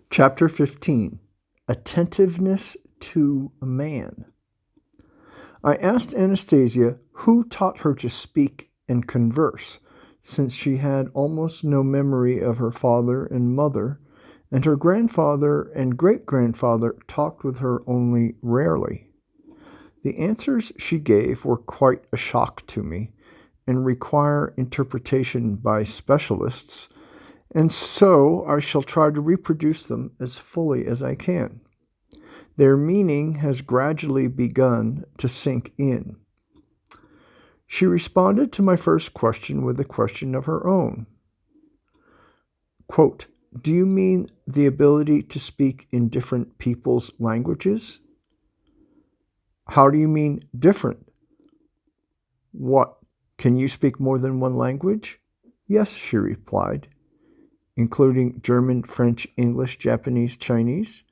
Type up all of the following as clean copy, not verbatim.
Chapter 15. Attentiveness to a man. I asked Anastasia who taught her to speak and converse, since she had almost no memory of her father and mother, and her grandfather and great-grandfather talked with her only rarely. The answers she gave were quite a shock to me, and require interpretation by specialists, and so I shall try to reproduce them as fully as I can. Their meaning has gradually begun to sink in. She responded to my first question with a question of her own. Quote, "Do you mean the ability to speak in different people's languages?" "How do you mean different?" "What, can you speak more than one language?" "Yes," she replied. "Including German, French, English, Japanese, Chinese?"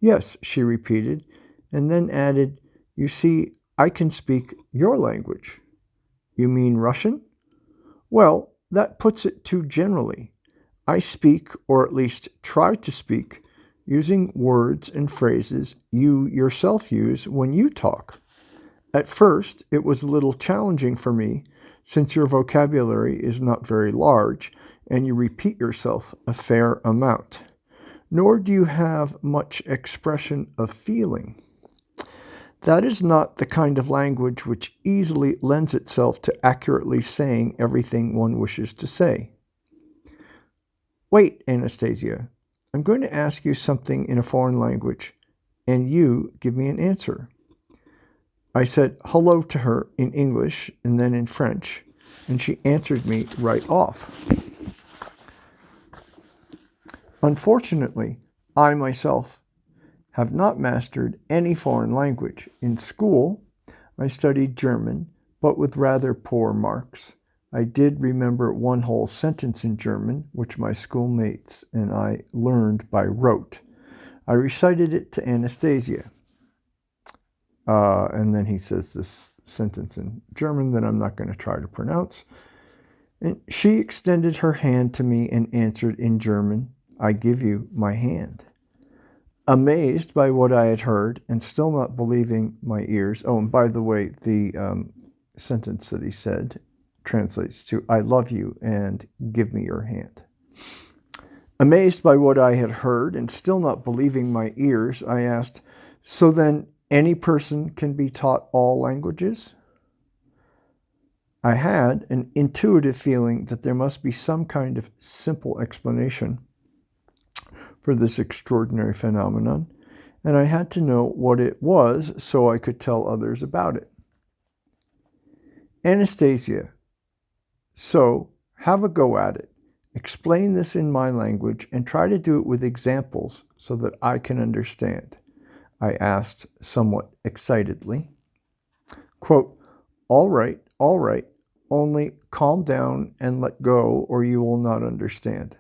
"Yes," she repeated, and then added, "You see, I can speak your language." "You mean Russian?" "Well, that puts it too generally. I speak, or at least try to speak, using words and phrases you yourself use when you talk. At first, it was a little challenging for me, since your vocabulary is not very large, and you repeat yourself a fair amount. Nor do you have much expression of feeling. That is not the kind of language which easily lends itself to accurately saying everything one wishes to say." "Wait, Anastasia. I'm going to ask you something in a foreign language, and you give me an answer." I said hello to her in English and then in French, and she answered me right off. Unfortunately, I myself have not mastered any foreign language. In school, I studied German, but with rather poor marks. I did remember one whole sentence in German, which my schoolmates and I learned by rote. I recited it to Anastasia. And then he says this sentence in German that I'm not going to try to pronounce. And she extended her hand to me and answered in German, "I give you my hand." Amazed by what I had heard and still not believing my ears. Oh, and by the way, the sentence that he said translates to, "I love you and give me your hand." Amazed by what I had heard and still not believing my ears, I asked, "So then any person can be taught all languages?" I had an intuitive feeling that there must be some kind of simple explanation for this extraordinary phenomenon, and I had to know what it was so I could tell others about it. "Anastasia, so have a go at it. Explain this in my language and try to do it with examples so that I can understand," I asked somewhat excitedly. Quote, all right, only calm down and let go or you will not understand.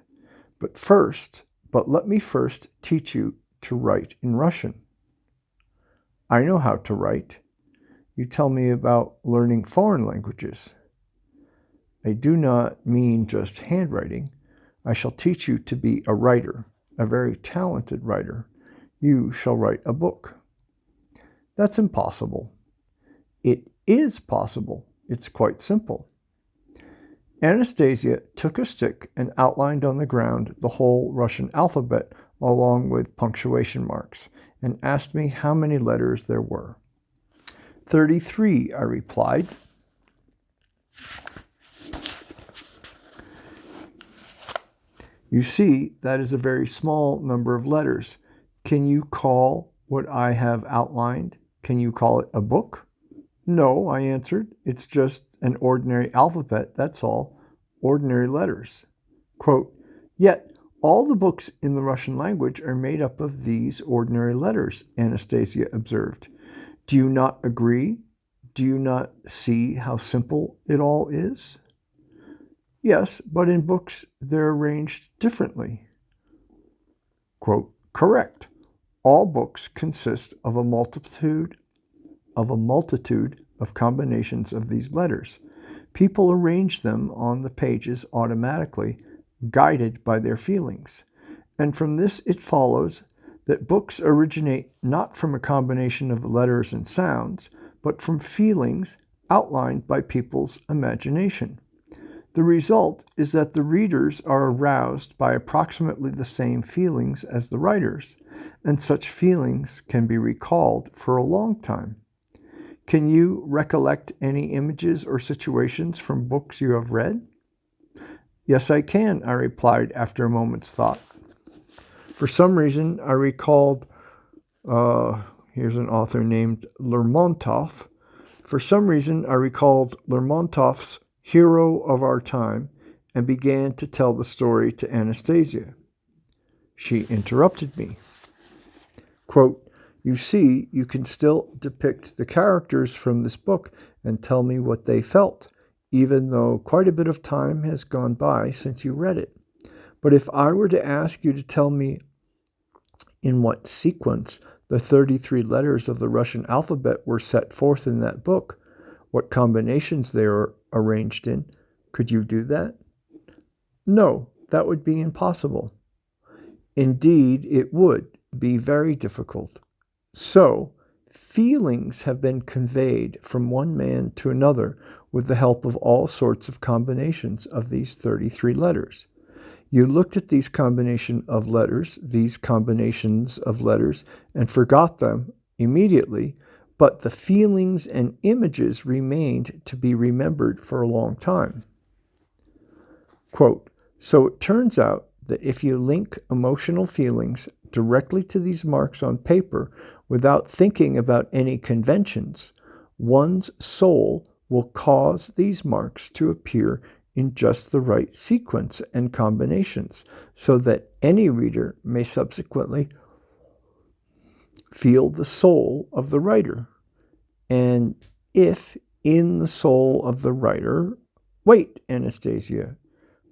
But let me first teach you to write in Russian." "I know how to write. You tell me about learning foreign languages." "I do not mean just handwriting. I shall teach you to be a writer, a very talented writer. You shall write a book." "That's impossible." "It is possible. It's quite simple." Anastasia took a stick and outlined on the ground the whole Russian alphabet along with punctuation marks, and asked me how many letters there were. 33, I replied. "You see, that is a very small number of letters. Can you call what I have outlined? Can you call it a book?" "No," I answered. "It's just an ordinary alphabet, that's all. Ordinary letters." Quote, "Yet all the books in the Russian language are made up of these ordinary letters," Anastasia observed. "Do you not agree? Do you not see how simple it all is?" "Yes, but in books they're arranged differently." Quote, "Correct. All books consist of a multitude of combinations of these letters. People arrange them on the pages automatically, guided by their feelings. And from this it follows that books originate not from a combination of letters and sounds, but from feelings outlined by people's imagination. The result is that the readers are aroused by approximately the same feelings as the writers, and such feelings can be recalled for a long time. Can you recollect any images or situations from books you have read? Yes, I can, I replied after a moment's thought. For some reason, I recalled, here's an author named Lermontov. For some reason, I recalled Lermontov's Hero of Our Time and began to tell the story to Anastasia. She interrupted me. Quote, "You see, you can still depict the characters from this book and tell me what they felt, even though quite a bit of time has gone by since you read it. But if I were to ask you to tell me in what sequence the 33 letters of the Russian alphabet were set forth in that book, what combinations they are arranged in, could you do that?" "No, that would be impossible." "Indeed, it would be very difficult. So, feelings have been conveyed from one man to another with the help of all sorts of combinations of these 33 letters. You looked at these combinations of letters, and forgot them immediately, but the feelings and images remained to be remembered for a long time." Quote, "So it turns out that if you link emotional feelings directly to these marks on paper without thinking about any conventions, one's soul will cause these marks to appear in just the right sequence and combinations, so that any reader may subsequently feel the soul of the writer. And if in the soul of the writer..." "Wait, Anastasia.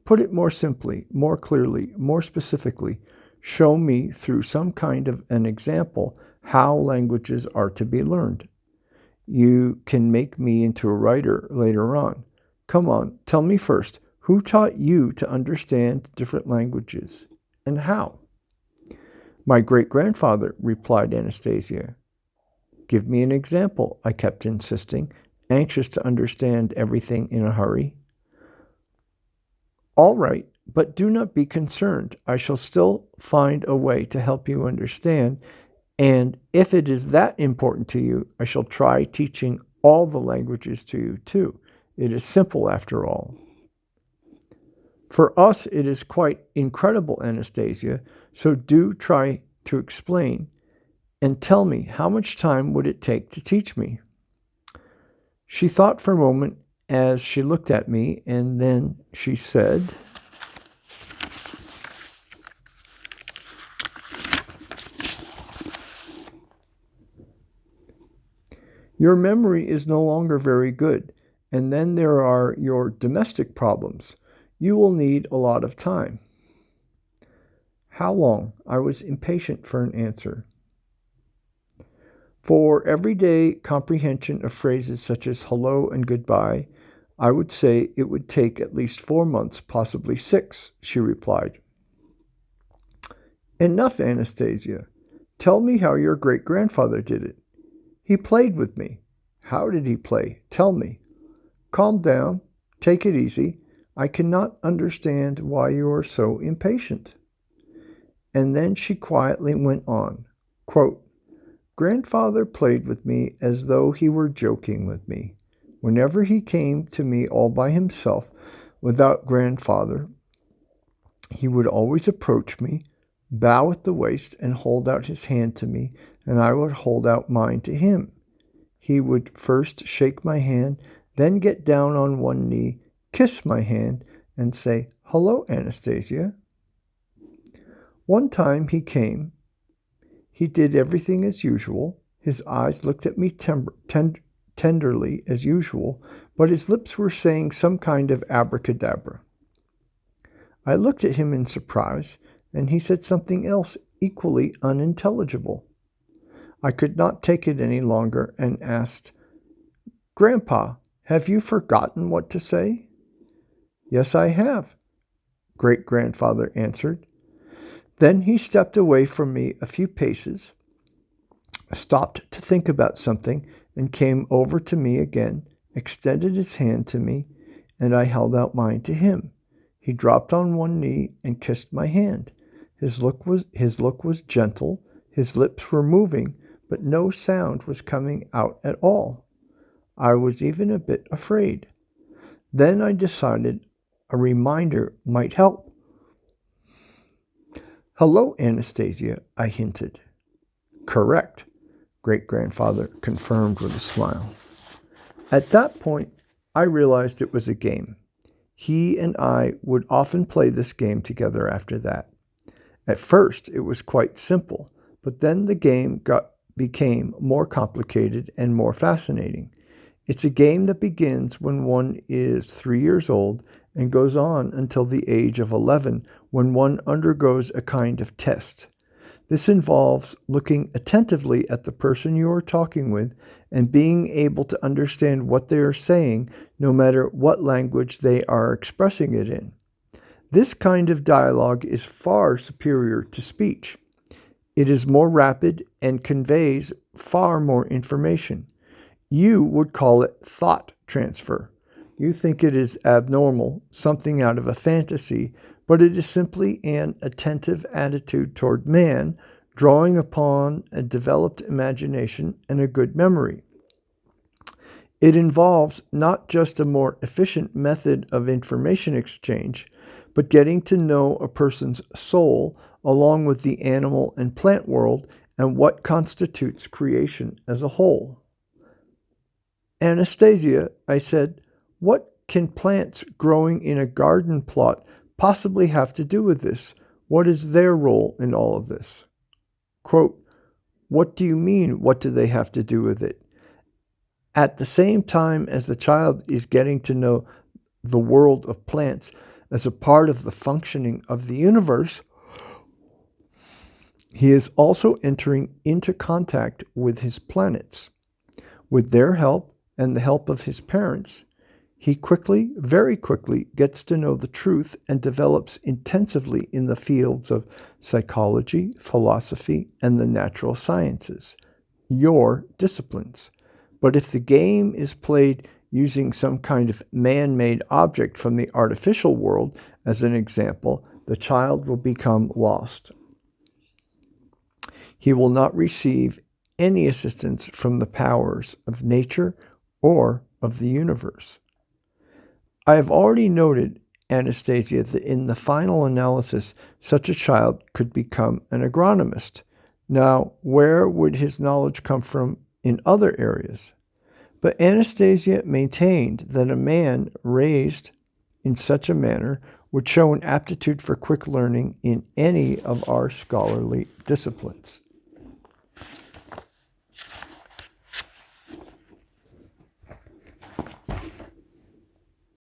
Put it more simply, more clearly, more specifically. Show me through some kind of an example how languages are to be learned. You can make me into a writer later on. Come on, tell me first, who taught you to understand different languages, and how?" "My great-grandfather," replied Anastasia. "Give me an example," I kept insisting, anxious to understand everything in a hurry. "All right, but do not be concerned. I shall still find a way to help you understand, and if it is that important to you, I shall try teaching all the languages to you too. It is simple after all." "For us it is quite incredible, Anastasia, so do try to explain, and tell me, how much time would it take to teach me?" She thought for a moment as she looked at me, and then she said, "Your memory is no longer very good, and then there are your domestic problems. You will need a lot of time." "How long?" I was impatient for an answer. "For everyday comprehension of phrases such as hello and goodbye, I would say it would take at least 4 months, possibly 6, she replied. "Enough, Anastasia. Tell me how your great-grandfather did it. He played with me. How did he play? Tell me." "Calm down. Take it easy. I cannot understand why you are so impatient." And then she quietly went on, quote, "Grandfather played with me as though he were joking with me. Whenever he came to me all by himself, without grandfather, he would always approach me, bow at the waist, and hold out his hand to me, and I would hold out mine to him. He would first shake my hand, then get down on one knee, kiss my hand, and say, 'Hello, Anastasia.' One time he came. He did everything as usual. His eyes looked at me tenderly as usual, but his lips were saying some kind of abracadabra. I looked at him in surprise, and he said something else equally unintelligible. I could not take it any longer and asked, 'Grandpa, Have you forgotten what to say? Yes, I have, great-grandfather answered. Then he stepped away from me a few paces, stopped to think about something, and came over to me again, extended his hand to me, and I held out mine to him. He dropped on one knee and kissed my hand. His look was gentle, his lips were moving, but no sound was coming out at all. I was even a bit afraid. Then I decided a reminder might help. Hello, Anastasia, I hinted. Correct, great-grandfather confirmed with a smile. At that point, I realized it was a game. He and I would often play this game together after that. At first, it was quite simple, but then the game became more complicated and more fascinating. It's a game that begins when one is 3 years old and goes on until the age of 11 when one undergoes a kind of test. This involves looking attentively at the person you are talking with and being able to understand what they are saying, no matter what language they are expressing it in. This kind of dialogue is far superior to speech. It is more rapid and conveys far more information. You would call it thought transfer. You think it is abnormal, something out of a fantasy, but it is simply an attentive attitude toward man, drawing upon a developed imagination and a good memory. It involves not just a more efficient method of information exchange, but getting to know a person's soul along with the animal and plant world and what constitutes creation as a whole. Anastasia, I said, what can plants growing in a garden plot possibly have to do with this? What is their role in all of this? Quote, what do you mean, what do they have to do with it? At the same time as the child is getting to know the world of plants as a part of the functioning of the universe, he is also entering into contact with his planets. With their help and the help of his parents, he quickly, very quickly, gets to know the truth and develops intensively in the fields of psychology, philosophy, and the natural sciences, your disciplines. But if the game is played using some kind of man-made object from the artificial world, as an example, the child will become lost. He will not receive any assistance from the powers of nature or of the universe. I have already noted, Anastasia, that in the final analysis, such a child could become an agronomist. Now, where would his knowledge come from in other areas? But Anastasia maintained that a man raised in such a manner would show an aptitude for quick learning in any of our scholarly disciplines.